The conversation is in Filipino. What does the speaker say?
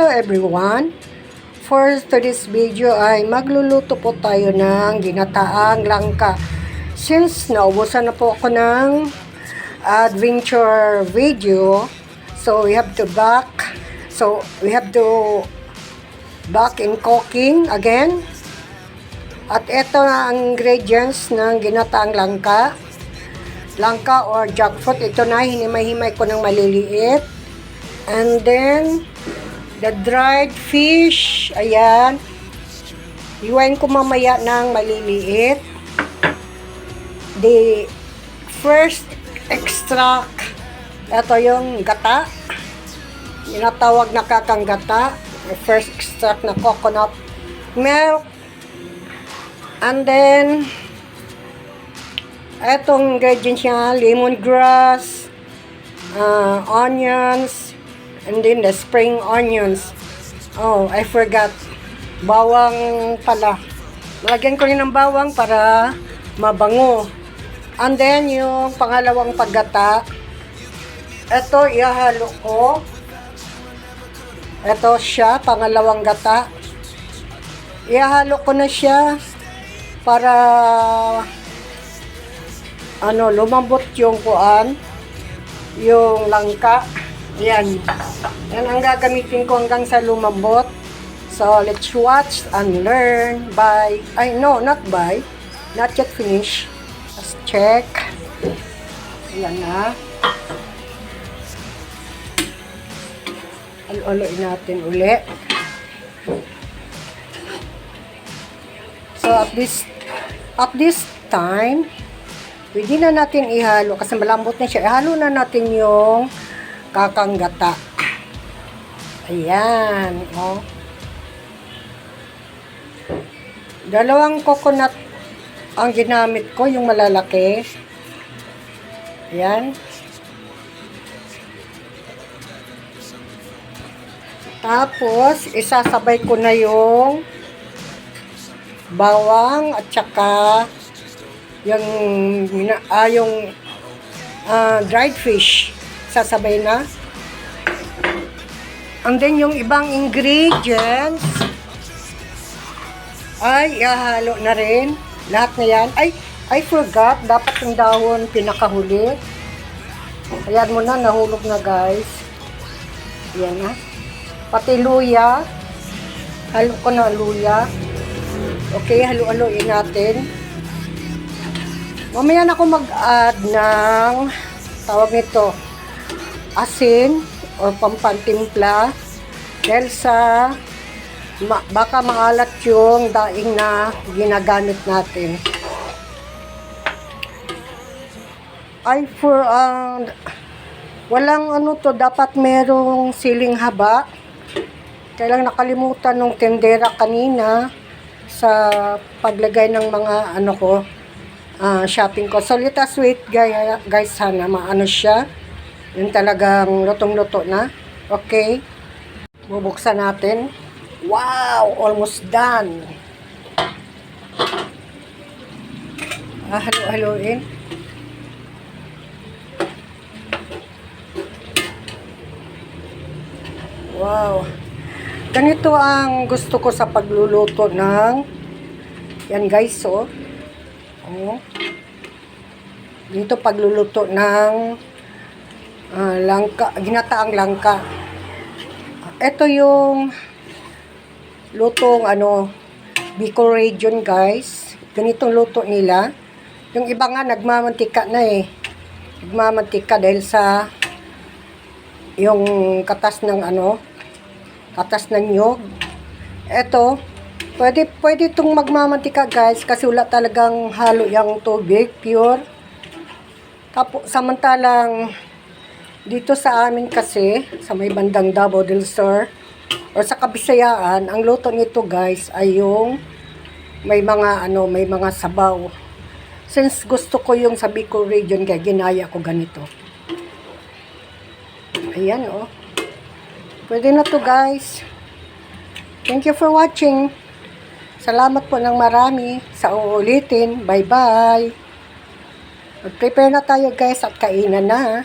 Hello everyone! For today's video ay magluluto po tayo ng ginataang langka. Since naubusan na po ako ng adventure video, so we have to back in cooking again. At ito na ang ingredients ng ginataang langka. Langka or jackfruit, ito na, hinimay-himay ko ng maliliit. And then, the dried fish, ayan. Iwain ko mamaya ng maliliit. The first extract, ito yung gata. Tinatawag na kakanggata. The first extract na coconut milk. And then, etong ingredients niya, lemongrass, onions, and then the spring onions. Oh, I forgot. Bawang pala. Lagyan ko rin ng bawang para mabango. And then, yung pangalawang paggata, ito, ihalo ko. Ito siya, pangalawang gata. Ihalo ko na siya para lumambot yung kuan, yung langka. Yan ang gagamitin ko hanggang sa lumambot. So let's watch and learn not yet finished. Let's check. Yan na, alo-aloin natin uli. So at this time, pwede na natin ihalo kasi malambot na siya. Ihalo na natin yung kakanggata. Ayan, oh. Dalawang coconut ang ginamit ko, yung malalaki. Ayan. Tapos, isasabay ko na yung bawang at saka yung dried fish. Sasabay na. And then yung ibang ingredients ay ihalo na rin. Lahat na yan. Ay, I forgot. Dapat yung dahon pinakahuli. Ayan mo na. Nahulog na, guys. Ayan na. Pati luya. Halo ko na luya. Okay, halo-haloin natin. Mamaya na ako mag-add ng tawag nito, asin or pampantimpla dahil sa baka maalat yung daing na ginagamit natin. Walang dapat merong siling haba. Kailang nakalimutan nung tendera kanina sa paglagay ng mga shopping ko. So let us wait guys, sana maano siya. Yung talagang lutong-luto na. Okay. Bubuksan natin. Wow! Almost done. Halo-haloin. Wow. Ganito ang gusto ko sa pagluluto ng yan guys, oh. Dito pagluluto ng langka, ginataang langka. Ito yung lutong Bicol region guys. Ganitong luto nila. Yung iba nga nagmamantika na eh. Nagmamantika dahil sa yung katas ng nyog. Ito, pwede itong magmamantika guys kasi wala talagang halo yung tubig, pure. Tapos samantalang dito sa amin kasi sa may bandang Davao del Sur o sa Kabisayaan, ang luto nito guys ay yung may mga sabaw. Since gusto ko yung sa Bicol region, kaya ginaya ko ganito. Ayan, oh. Pwede na to guys. Thank you for watching. Salamat po ng marami sa uulitin. Bye bye. Mag-prepare na tayo guys at kainan na.